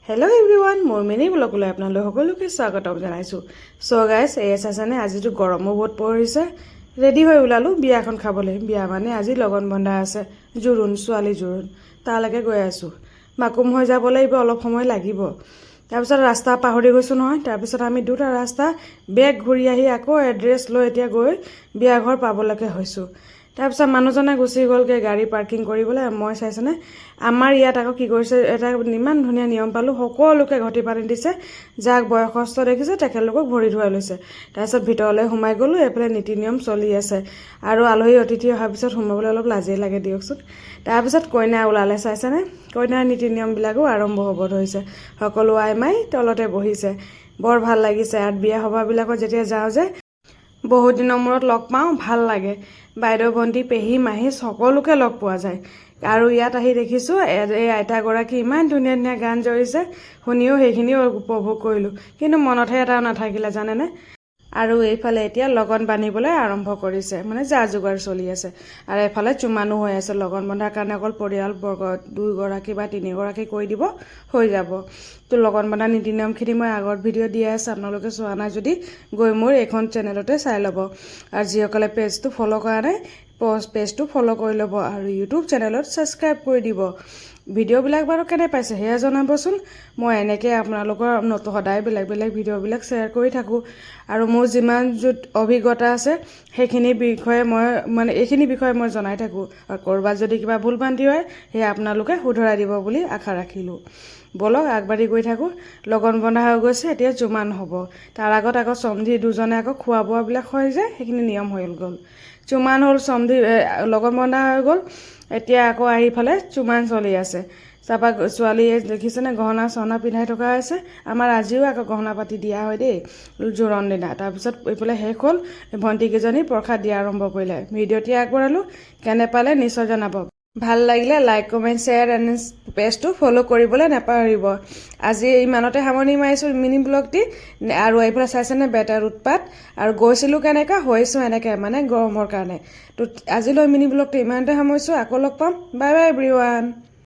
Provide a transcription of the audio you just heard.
Hello everyone, মোৰ mini ব্লগলৈ আপোনালোক সকলোকে স্বাগতম জনাইছো। সো গাইস, এছাছানে আজিটো গৰমো বহুত পৰিছে। ৰেডি হৈ ওলালো বিয়াখন খাবলৈ। বিয়া মানে আজি লগন বন্ধা আছে, জুৰুন ছোৱালী জুৰুন। তালৈকে গৈ আছো। মাকুম হৈ যাব লাগিব, অলপ সময় লাগিব। তাৰপিছত ৰাস্তা পাহৰি গৈছো নহয়। তাৰপিছত আমি দুটা ৰাস্তা বেগ ঘূৰি আহি আকৌ এড্ৰেছ লৈ এতিয়া গৈ বিয়া ঘৰ পাবলৈকে হৈছো। তাৰপিছত মানুহজনে গুচি গ'লগে গাড়ী পাৰ্কিং কৰিবলৈ। মই চাইছেনে আমাৰ ইয়াত আকৌ কি কৰিছে, এটা ইমান ধুনীয়া নিয়ম পালোঁ। সকলোকে ঘটি পাতি দিছে, যাক বয়সস্থ দেখিছে তেখেতলোকক ভৰি ধুৱাই লৈছে। তাৰপিছত ভিতৰলৈ সোমাই গ'লোঁ। এইফালে নীতি নিয়ম চলি আছে আৰু আলহী অতিথি অহাৰ পিছত সোমাবলৈ অলপ লাজেই লাগে দিয়কচোন। তাৰপিছত কইনা ওলালে, চাইছেনে কইনাৰ নীতি নিয়মবিলাকো আৰম্ভ হ'ব ধৰিছে। সকলো আই মাই তলতে বহিছে, বৰ ভাল লাগিছে। আৰু বিয়া সভাহবিলাকত যেতিয়া যাওঁ যে বহুত দিনৰ মূৰত লগ পাওঁ, ভাল লাগে। বাইদেউ ভণ্টি পেহী মাহী সকলোকে লগ পোৱা যায়। আৰু ইয়াত আহি দেখিছোঁ এই আইতাগৰাকী ইমান ধুনীয়া ধুনীয়া গান জৰিছে, শুনিও সেইখিনিও উপভোগ কৰিলোঁ। কিন্তু মনতহে এটাও নাথাকিলে জানেনে। আৰু এইফালে এতিয়া লগন বান্ধিবলৈ আৰম্ভ কৰিছে, মানে যা যোগাৰ চলি আছে। আৰু এফালে চুমানো হৈ আছে। লগন বন্ধাৰ কাৰণে অকল পৰিয়ালবৰ্গ 2গৰাকী বা 3গৰাকী কৈ দিব, হৈ যাব। তো লগন বন্ধা নীতি নিয়মখিনি মই আগত ভিডিঅ' দিয়া আছে, আপোনালোকে চোৱা নাই যদি গৈ মোৰ এইখন চেনেলতে চাই ল'ব। আৰু যিসকলে পেজটো ফ'ল' কৰা নাই, পেজটো ফ'ল' কৰি ল'ব আৰু ইউটিউব চেনেলত ছাবস্ক্ৰাইব কৰি দিব। ভিডিঅ'বিলাক বাৰু কেনে পাইছে সেয়া জনাবচোন। মই এনেকৈ আপোনালোকৰ সদায় বেলেগ বেলেগ ভিডিঅ'বিলাক শ্বেয়াৰ কৰি থাকোঁ। আৰু মোৰ যিমান অভিজ্ঞতা আছে সেইখিনি বিষয়ে এইখিনি বিষয়ে মই জনাই থাকোঁ। আৰু ক'ৰবাত যদি কিবা ভুল ভ্ৰান্তি হয় সেয়া আপোনালোকে শুধৰাই দিব বুলি আশা ৰাখিলোঁ। ব'লক আগবাঢ়ি গৈ থাকোঁ। লগন বন্ধা হৈ গৈছে, এতিয়া জুমান হ'ব। তাৰ আগত আকৌ চমধি দুজনে আকৌ খোৱা বোৱাবিলাক হয় যে, সেইখিনি নিয়ম হৈ গ'ল। চুমান হ'ল, চমধি লগন বন্ধা হৈ গ'ল। এতিয়া আকৌ আহি ফালে চুমান চলি আছে। তাৰপৰা ছোৱালীয়ে দেখিছেনে গহনা চহনা পিন্ধাই থকা হৈছে। আমাৰ আজিও আকৌ গহনা পাতি দিয়া হয় দেই, জোৰোণ দিনা। তাৰপিছত এইফালে শেষ হ'ল, ভণ্টিকেইজনী প্ৰসাদ দিয়া আৰম্ভ কৰিলে। ভিডিঅ'টি আগবঢ়ালোঁ, কেনে পালে নিশ্চয় জনাব। ভাল লাগিলে লাইক কমেণ্ট শ্বেয়াৰ এণ্ড পেজটো ফ'ল' কৰিবলৈ নাপাহৰিব। আজি ইমানতে সামৰণি মাৰিছোঁ মিনি ব্লগটি। আৰু এইফালে চাইছেনে বেটাৰ উৎপাত। আৰু গৈছিলোঁ কেনেকৈ, হৈছোঁ এনেকৈ, মানে গৰমৰ কাৰণে। তো আজিলৈ মিনি ব্লগটো ইমানতে সামৰিছোঁ। আকৌ লগ পাম। Bye bye everyone.